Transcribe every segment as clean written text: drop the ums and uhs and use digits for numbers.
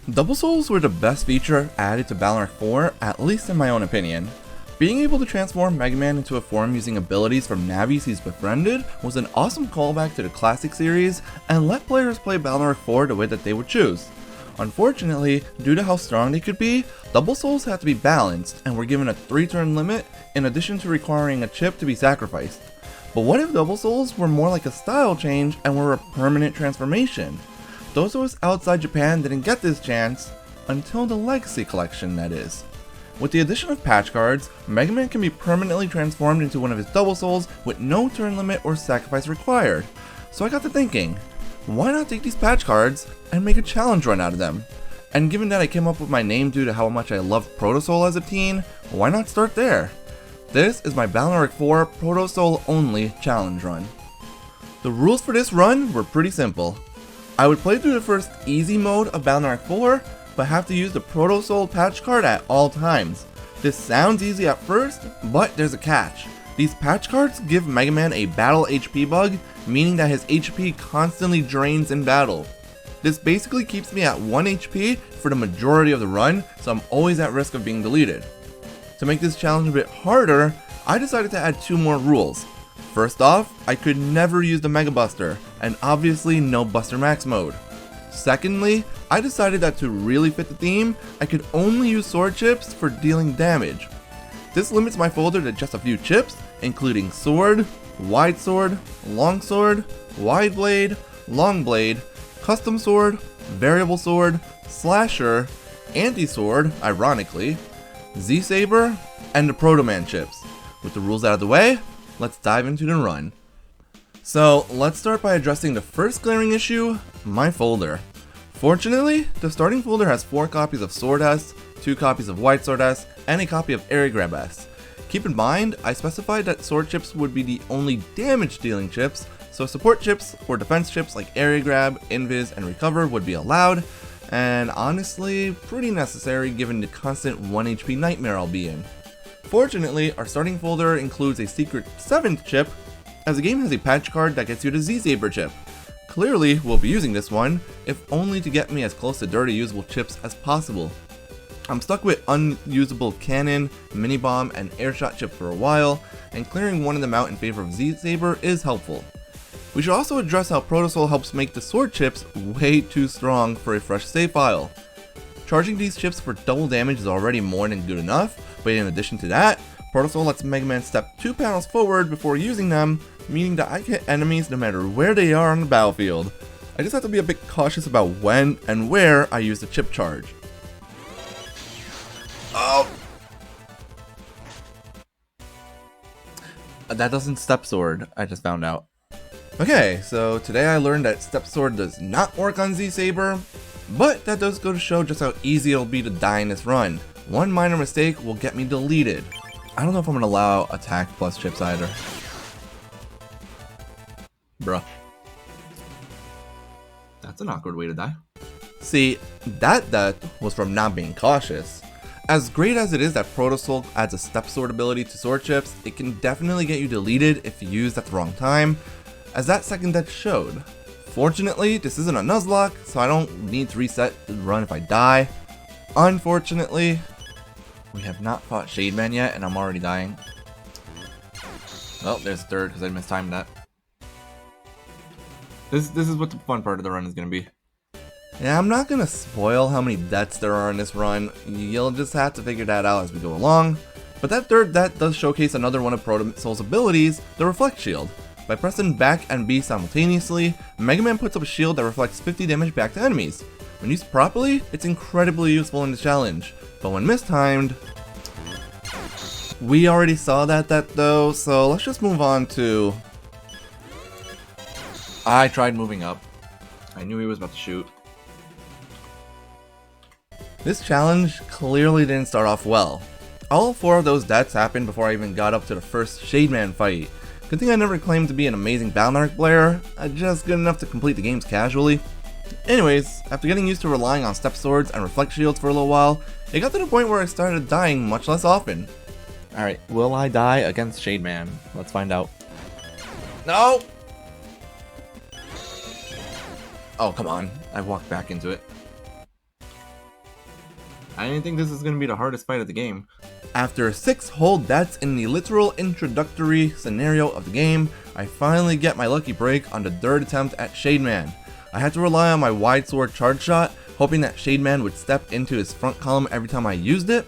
Double Souls were the best feature added to Battle Network 4, at least in my own opinion. Being able to transform Megaman into a form using abilities from Navis he's befriended was an awesome callback to the classic series and let players play Battle Network 4 the way that they would choose. Unfortunately, due to how strong they could be, Double Souls had to be balanced and were given a 3-turn limit in addition to requiring a chip to be sacrificed. But what if Double Souls were more like a style change and were a permanent transformation? Those of us outside Japan didn't get this chance, until the Legacy Collection, that is. With the addition of patch cards, Megaman can be permanently transformed into one of his Double Souls with no turn limit or sacrifice required. So I got to thinking, why not take these patch cards and make a challenge run out of them? And given that I came up with my name due to how much I loved Proto Soul as a teen, why not start there? This is my Battle Network 4 Proto Soul only challenge run. The rules for this run were pretty simple. I would play through the first easy mode of Battle Network 4, but have to use the Proto Soul patch card at all times. This sounds easy at first, but there's a catch. These patch cards give Megaman a battle HP bug, meaning that his HP constantly drains in battle. This basically keeps me at 1 HP for the majority of the run, so I'm always at risk of being deleted. To make this challenge a bit harder, I decided to add 2 more rules. First off, I could never use the Mega Buster, and obviously no Buster Max mode. Secondly, I decided that to really fit the theme, I could only use sword chips for dealing damage. This limits my folder to just a few chips, including sword, wide sword, long sword, wide blade, long blade, custom sword, variable sword, slasher, anti-sword, ironically, Z-Saber, and the Proto Man chips. With the rules out of the way, let's dive into the run. So let's start by addressing the first glaring issue, my folder. Fortunately, the starting folder has 4 copies of Sword S, 2 copies of White Sword S, and a copy of Area Grab S. Keep in mind, I specified that sword chips would be the only damage dealing chips, so support chips or defense chips like Area Grab, Invis, and Recover would be allowed, and honestly, pretty necessary given the constant 1 HP nightmare I'll be in. Fortunately, our starting folder includes a secret 7th chip, as the game has a patch card that gets you the Z-Saber chip. Clearly, we'll be using this one, if only to get me as close to dirty usable chips as possible. I'm stuck with unusable cannon, mini bomb, and airshot chips for a while, and clearing one of them out in favor of Z-Saber is helpful. We should also address how Proto Soul helps make the sword chips way too strong for a fresh save file. Charging these chips for double damage is already more than good enough, but in addition to that, Proto Soul lets Megaman step 2 panels forward before using them, meaning that I hit enemies no matter where they are on the battlefield. I just have to be a bit cautious about when and where I use the chip charge. Oh! That doesn't step sword, I just found out. Okay, so today I learned that step sword does not work on Z-Saber, but that does go to show just how easy it'll be to die in this run. One minor mistake will get me deleted. I don't know if I'm gonna allow attack plus chips either. Bruh. That's an awkward way to die. See, that death was from not being cautious. As great as it is that Proto Soul adds a step sword ability to sword chips, it can definitely get you deleted if used at the wrong time, as that second death showed. Fortunately, this isn't a Nuzlocke, so I don't need to reset the run if I die. Unfortunately, we have not fought Shademan yet, and I'm already dying. Well, there's third because I mistimed that. This is what the fun part of the run is going to be. Yeah, I'm not going to spoil how many deaths there are in this run. You'll just have to figure that out as we go along. But that third death does showcase another one of Proto Soul's abilities, the Reflect Shield. By pressing back and B simultaneously, Megaman puts up a shield that reflects 50 damage back to enemies. When used properly, it's incredibly useful in the challenge, but when mistimed... We already saw that though, so let's just move on to... I tried moving up. I knew he was about to shoot. This challenge clearly didn't start off well. All 4 of those deaths happened before I even got up to the first Shademan fight. Good thing I never claimed to be an amazing Battle Network player, just good enough to complete the games casually. Anyways, after getting used to relying on step swords and reflect shields for a little while, it got to the point where I started dying much less often. Alright, will I die against Shademan? Let's find out. No! Oh, come on. I walked back into it. I didn't think this was going to be the hardest fight of the game. After 6 whole deaths in the literal introductory scenario of the game, I finally get my lucky break on the 3rd attempt at Shademan. I had to rely on my wide sword charge shot, hoping that Shademan would step into his front column every time I used it.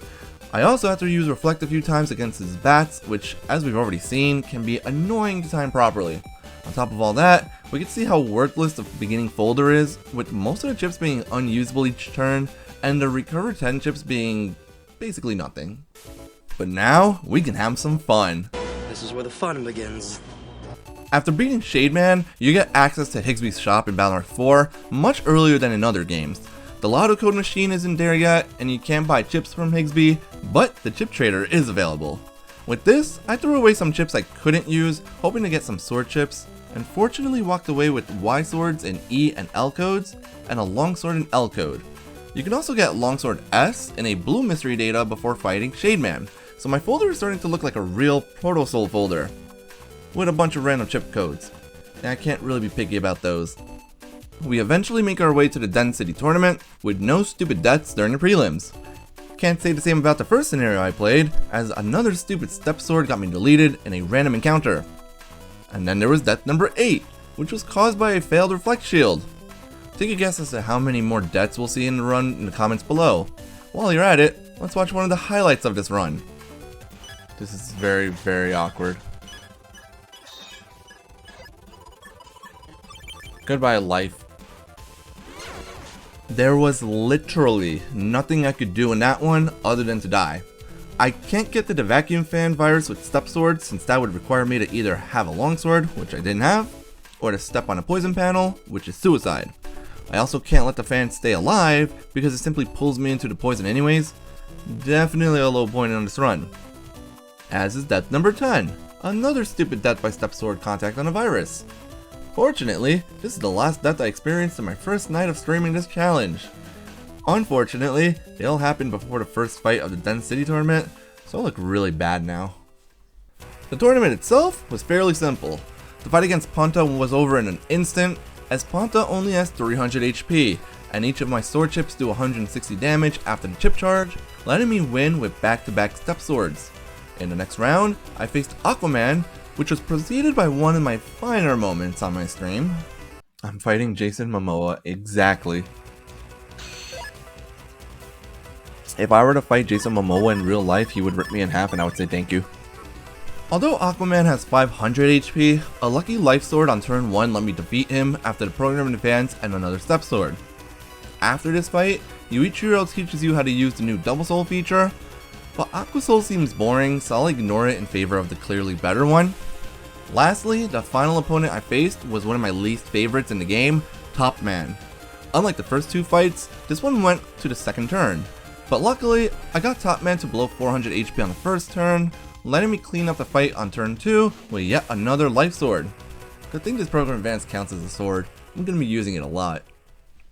I also had to use Reflect a few times against his bats, which, as we've already seen, can be annoying to time properly. On top of all that, we can see how worthless the beginning folder is, with most of the chips being unusable each turn, and the recover 10 chips being basically nothing. But now, we can have some fun. This is where the fun begins. After beating Shademan, you get access to Higsby's shop in Battle Network 4 much earlier than in other games. The lotto code machine isn't there yet, and you can't buy chips from Higsby, but the chip trader is available. With this, I threw away some chips I couldn't use, hoping to get some sword chips, and fortunately walked away with Y swords in E and L codes, and a longsword in L code. You can also get longsword S in a blue mystery data before fighting Shademan, so my folder is starting to look like a real Proto Soul folder, with a bunch of random chip codes, and I can't really be picky about those. We eventually make our way to the Den City tournament, with no stupid deaths during the prelims. Can't say the same about the first scenario I played, as another stupid step sword got me deleted in a random encounter. And then there was death number 8, which was caused by a failed reflect shield. Take a guess as to how many more deaths we'll see in the run in the comments below. While you're at it, let's watch one of the highlights of this run. This is very, very awkward. Goodbye, life. There was literally nothing I could do in that one other than to die. I can't get to the vacuum fan virus with step swords, since that would require me to either have a longsword, which I didn't have, or to step on a poison panel, which is suicide. I also can't let the fan stay alive because it simply pulls me into the poison anyways. Definitely a low point on this run. As is death number 10, another stupid death by step sword contact on a virus. Fortunately, this is the last death I experienced in my first night of streaming this challenge. Unfortunately, it all happened before the first fight of the Den City tournament, so I look really bad now. The tournament itself was fairly simple. The fight against Ponta was over in an instant, as Ponta only has 300 HP, and each of my sword chips do 160 damage after the chip charge, letting me win with back-to-back step swords. In the next round, I faced Aquaman, which was preceded by one of my finer moments on my stream. I'm fighting Jason Momoa, exactly. If I were to fight Jason Momoa in real life, he would rip me in half and I would say thank you. Although Aquaman has 500 HP, a lucky life sword on turn 1 let me defeat him after the program advance and another step sword. After this fight, Yuichiro teaches you how to use the new double soul feature, but Aqua Soul seems boring, so I'll ignore it in favor of the clearly better one. Lastly, the final opponent I faced was one of my least favorites in the game, Top Man. Unlike the first 2 fights, this one went to the second turn, but luckily, I got Top Man to below 400 HP on the first turn, letting me clean up the fight on turn 2 with yet another life sword. Good thing this program advance counts as a sword, I'm going to be using it a lot.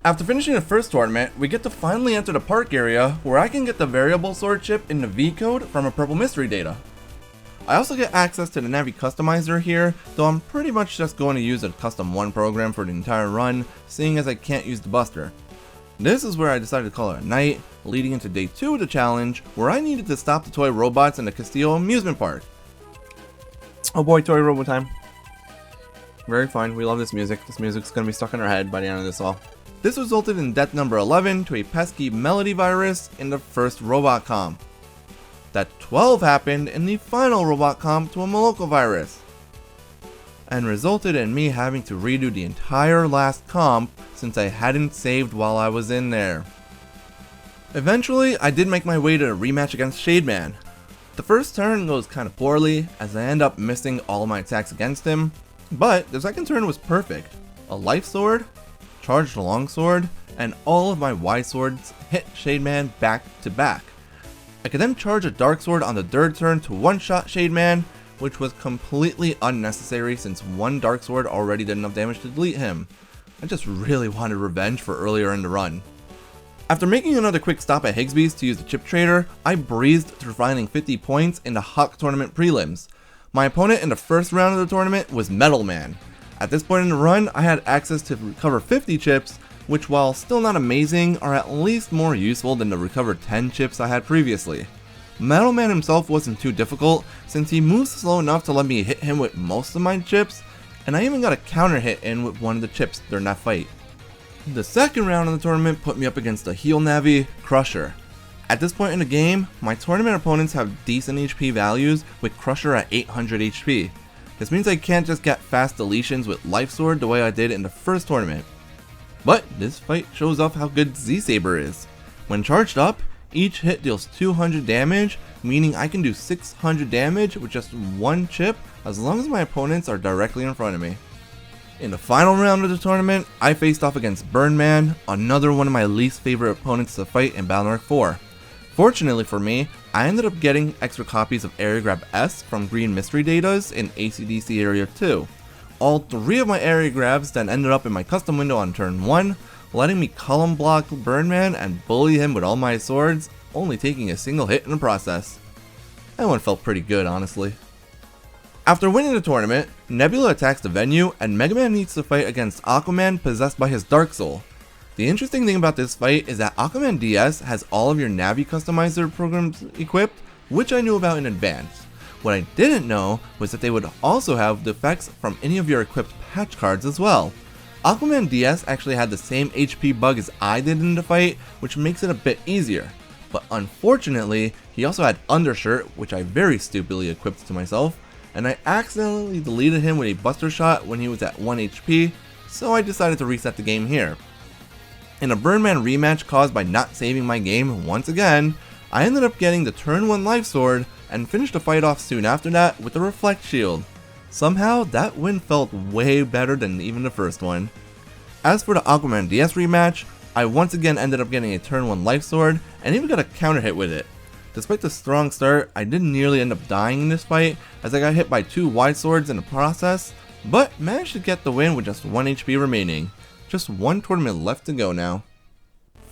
After finishing the first tournament, we get to finally enter the park area where I can get the variable sword chip in the V code from a purple mystery data. I also get access to the Navi customizer here, though I'm pretty much just going to use a custom 1 program for the entire run, seeing as I can't use the buster. This is where I decided to call it a night, leading into day 2 of the challenge, where I needed to stop the toy robots in the Castillo amusement park. Oh boy, toy robot time. Very fine, we love this music. This music's gonna be stuck in our head by the end of this all. This resulted in death number 11 to a pesky melody virus in the first robot comp. Death 12 happened in the final robot comp to a Moloko virus, and resulted in me having to redo the entire last comp since I hadn't saved while I was in there. Eventually, I did make my way to a rematch against Shademan. The first turn goes kinda poorly, as I end up missing all of my attacks against him, but the second turn was perfect. A life sword, charged longsword, and all of my Y swords hit Shademan back to back. I could then charge a dark sword on the third turn to one-shot Shademan, which was completely unnecessary since one dark sword already did enough damage to delete him. I just really wanted revenge for earlier in the run. After making another quick stop at Higsby's to use the chip trader, I breezed through finding 50 points in the Hawk tournament prelims. My opponent in the first round of the tournament was Metal Man. At this point in the run, I had access to recover 50 chips, which while still not amazing, are at least more useful than the recovered 10 chips I had previously. Metal Man himself wasn't too difficult, since he moves slow enough to let me hit him with most of my chips, and I even got a counter hit in with one of the chips during that fight. The second round of the tournament put me up against a heal Navi, Crusher. At this point in the game, my tournament opponents have decent HP values, with Crusher at 800 HP. This means I can't just get fast deletions with Life Sword the way I did in the first tournament. But this fight shows off how good Z-Saber is. When charged up, each hit deals 200 damage, meaning I can do 600 damage with just one chip as long as my opponents are directly in front of me. In the final round of the tournament, I faced off against Burnman, another one of my least favorite opponents to fight in Battle Network 4. Fortunately for me, I ended up getting extra copies of Area Grab S from Green Mystery Datas in ACDC Area 2. All 3 of my area grabs then ended up in my custom window on turn 1, letting me column block Burnman and bully him with all my swords, only taking a single hit in the process. That one felt pretty good, honestly. After winning the tournament, Nebula attacks the venue and Megaman needs to fight against Aquaman possessed by his Dark Soul. The interesting thing about this fight is that Aquaman DS has all of your Navi customizer programs equipped, which I knew about in advance. What I didn't know was that they would also have the effects from any of your equipped patch cards as well. Aquaman DS actually had the same HP bug as I did in the fight, which makes it a bit easier. But unfortunately, he also had Undershirt, which I very stupidly equipped to myself, and I accidentally deleted him with a Buster Shot when he was at 1 HP, so I decided to reset the game here. In a Burnman rematch caused by not saving my game once again, I ended up getting the turn 1 Life Sword and finished the fight off soon after that with the Reflect Shield. Somehow, that win felt way better than even the first one. As for the Aquaman DS rematch, I once again ended up getting a turn 1 Life Sword and even got a counter hit with it. Despite the strong start, I didn't nearly end up dying in this fight as I got hit by 2 wide swords in the process, but managed to get the win with just 1 HP remaining. Just one tournament left to go now.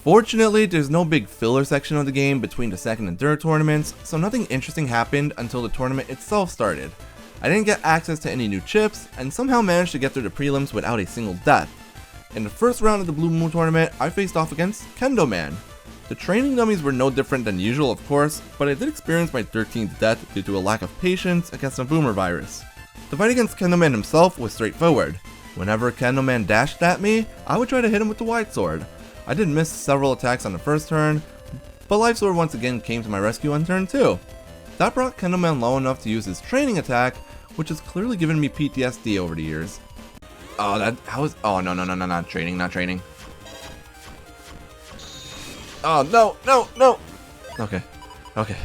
Fortunately, there's no big filler section of the game between the second and third tournaments, so nothing interesting happened until the tournament itself started. I didn't get access to any new chips, and somehow managed to get through the prelims without a single death. In the first round of the Blue Moon tournament, I faced off against Kendo Man. The training dummies were no different than usual of course, but I did experience my 13th death due to a lack of patience against a boomer virus. The fight against Kendo Man himself was straightforward. Whenever Kendo Man dashed at me, I would try to hit him with the wide sword. I did miss several attacks on the first turn, but Life Sword once again came to my rescue on turn 2. That brought Kendo Man low enough to use his training attack, which has clearly given me PTSD over the years. Oh, no, not training. Oh, no. Okay.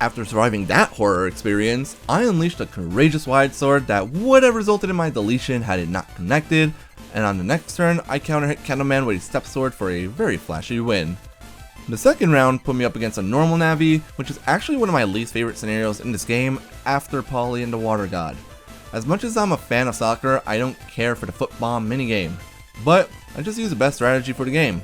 After surviving that horror experience, I unleashed a courageous wide sword that would have resulted in my deletion had it not connected, and on the next turn, I counter-hit Kendo Man with a step sword for a very flashy win. The second round put me up against a normal Navi, which is actually one of my least favorite scenarios in this game after Polly and the Water God. As much as I'm a fan of soccer, I don't care for the foot bomb minigame, but I just use the best strategy for the game.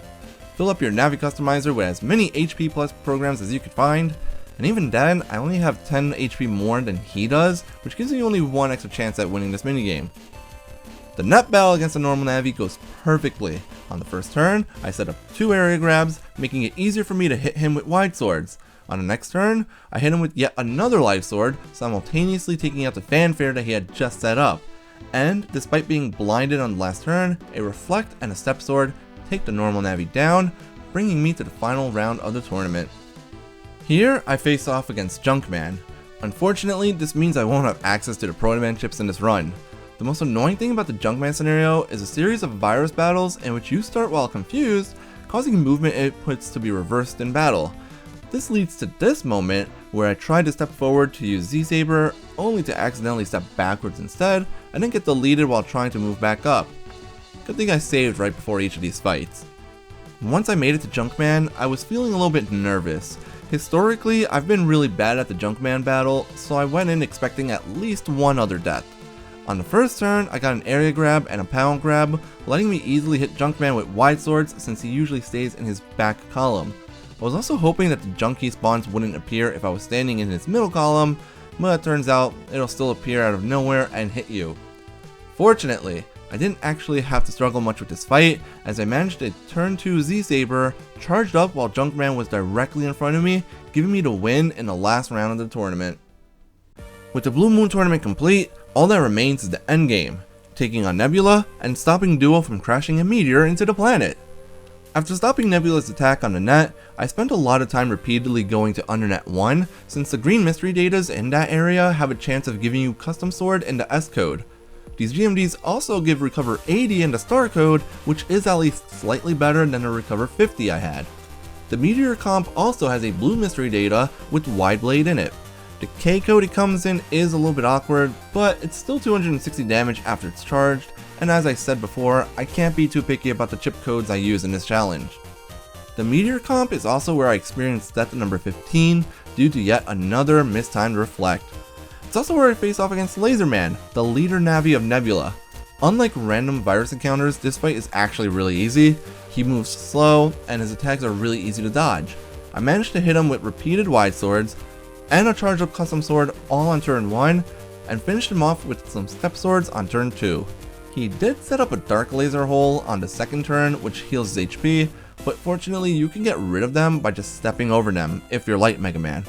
Fill up your Navi customizer with as many HP plus programs as you could find, and even then, I only have 10 HP more than he does, which gives me only 1 extra chance at winning this minigame. The net battle against the normal Navi goes perfectly. On the first turn, I set up 2 area grabs, making it easier for me to hit him with wide swords. On the next turn, I hit him with yet another life sword, simultaneously taking out the fanfare that he had just set up. And, despite being blinded on the last turn, a reflect and a step sword take the normal Navi down, bringing me to the final round of the tournament. Here, I face off against Junkman. Unfortunately, this means I won't have access to the Proto Man chips in this run. The most annoying thing about the Junkman scenario is a series of virus battles in which you start while confused, causing movement inputs to be reversed in battle. This leads to this moment where I tried to step forward to use Z-Saber, only to accidentally step backwards instead, and then get deleted while trying to move back up. Good thing I saved right before each of these fights. Once I made it to Junkman, I was feeling a little bit nervous. Historically, I've been really bad at the Junkman battle, so I went in expecting at least 1 other death. On the first turn, I got an area grab and a pound grab, letting me easily hit Junkman with wide swords since he usually stays in his back column. I was also hoping that the Junkie spawns wouldn't appear if I was standing in his middle column, but it turns out it'll still appear out of nowhere and hit you. Fortunately, I didn't actually have to struggle much with this fight, as I managed a turn 2 Z-Saber, charged up while Junkman was directly in front of me, giving me the win in the last round of the tournament. With the Blue Moon tournament complete, all that remains is the endgame, taking on Nebula and stopping Duo from crashing a meteor into the planet. After stopping Nebula's attack on the net, I spent a lot of time repeatedly going to Undernet 1, since the green mystery datas in that area have a chance of giving you custom sword in the S code. These GMDs also give Recover 80 in the star code, which is at least slightly better than the Recover 50 I had. The Meteor comp also has a blue mystery data with Wide Blade in it. The K code it comes in is a little bit awkward, but it's still 260 damage after it's charged, and as I said before, I can't be too picky about the chip codes I use in this challenge. The Meteor comp is also where I experienced death at number 15 due to yet another mistimed reflect. It's also where I face off against Laserman, the leader Navi of Nebula. Unlike random virus encounters, this fight is actually really easy. He moves slow, and his attacks are really easy to dodge. I managed to hit him with repeated wide swords, and a charged up custom sword all on turn 1, and finished him off with some step swords on turn 2. He did set up a dark laser hole on the second turn, which heals his HP, but fortunately you can get rid of them by just stepping over them if you're light Mega Man.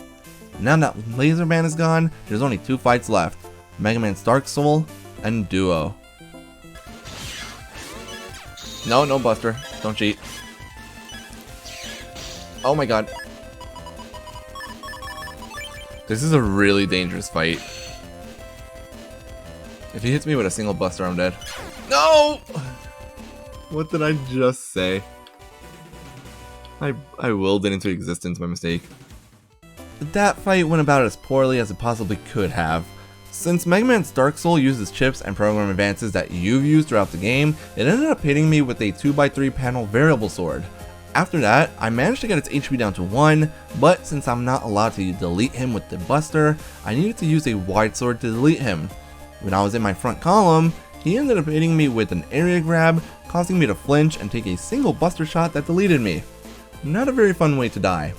Now that Laserman is gone, there's only 2 fights left, Mega Man's Dark Soul and Duo. No Buster, don't cheat. Oh my god. This is a really dangerous fight. If he hits me with a single Buster, I'm dead. No! What did I just say? I willed it into existence by mistake. That fight went about as poorly as it possibly could have. Since Mega Man's Dark Soul uses chips and program advances that you've used throughout the game, it ended up hitting me with a 2x3 panel variable sword. After that, I managed to get its HP down to 1, but since I'm not allowed to delete him with the Buster, I needed to use a wide sword to delete him. When I was in my front column, he ended up hitting me with an area grab, causing me to flinch and take a single Buster shot that deleted me. Not a very fun way to die.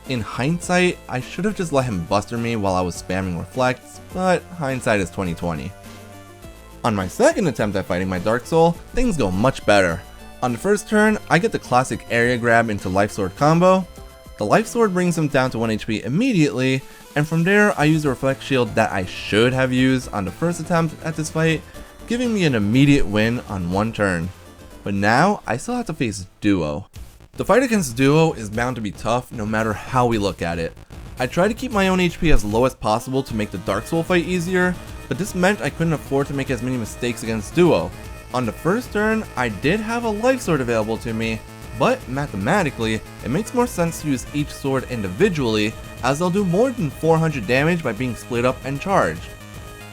In hindsight, I should have just let him Buster me while I was spamming reflects, but hindsight is 20/20. On my second attempt at fighting my Dark Soul, things go much better. On the first turn, I get the classic area grab into Life Sword combo. The Life Sword brings him down to 1 HP immediately, and from there I use a Reflect Shield that I should have used on the first attempt at this fight, giving me an immediate win on 1 turn. But now, I still have to face Duo. The fight against Duo is bound to be tough no matter how we look at it. I tried to keep my own HP as low as possible to make the Dark Soul fight easier, but this meant I couldn't afford to make as many mistakes against Duo. On the first turn, I did have a Life Sword available to me, but mathematically, it makes more sense to use each sword individually, as they'll do more than 400 damage by being split up and charged.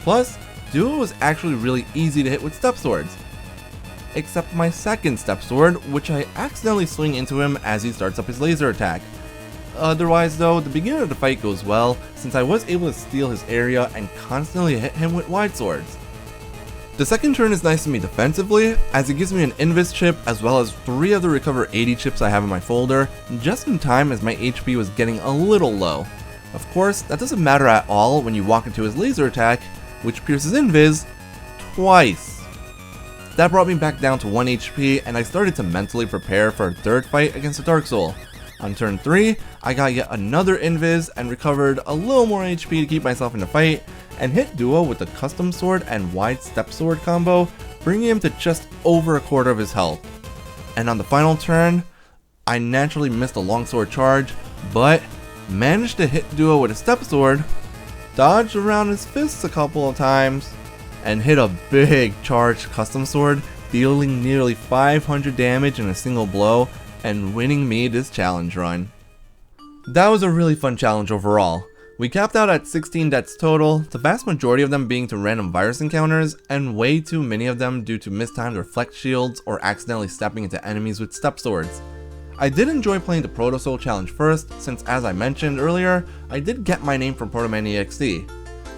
Plus, Duo is actually really easy to hit with step swords. Except my second step sword, which I accidentally swing into him as he starts up his laser attack. Otherwise though, the beginning of the fight goes well, since I was able to steal his area and constantly hit him with wide swords. The second turn is nice to me defensively, as it gives me an Invis chip as well as 3 of the Recover 80 chips I have in my folder, just in time as my HP was getting a little low. Of course, that doesn't matter at all when you walk into his laser attack, which pierces Invis twice. That brought me back down to 1 HP, and I started to mentally prepare for a third fight against the Dark Soul. On turn 3, I got yet another Invis and recovered a little more HP to keep myself in the fight, and hit Duo with the Custom Sword and Wide Step Sword combo, bringing him to just over a quarter of his health. And on the final turn, I naturally missed a longsword charge, but managed to hit Duo with a Step Sword, dodged around his fists a couple of times, and hit a big charged custom sword, dealing nearly 500 damage in a single blow, and winning me this challenge run. That was a really fun challenge overall. We capped out at 16 deaths total, the vast majority of them being to random virus encounters, and way too many of them due to mistimed reflect shields or accidentally stepping into enemies with step swords. I did enjoy playing the Proto Soul challenge first, since as I mentioned earlier, I did get my name from Proto Man EXD.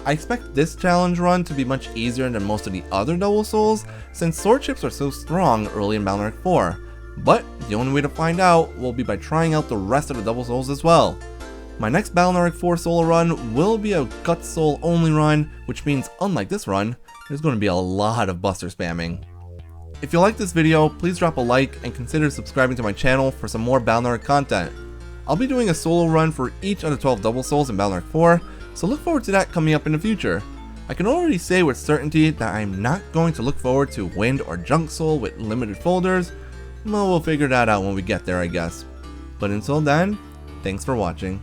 I expect this challenge run to be much easier than most of the other Double Souls, since sword chips are so strong early in Battle Network 4, but the only way to find out will be by trying out the rest of the Double Souls as well. My next Battle Network 4 solo run will be a Gut Soul only run, which means unlike this run, there's going to be a lot of Buster spamming. If you like this video, please drop a like and consider subscribing to my channel for some more Battle Network content. I'll be doing a solo run for each of the 12 double souls in Battle Network 4, so look forward to that coming up in the future. I can already say with certainty that I'm not going to look forward to Wind or Junk Soul with limited folders. Well, we'll figure that out when we get there, I guess. But until then, thanks for watching.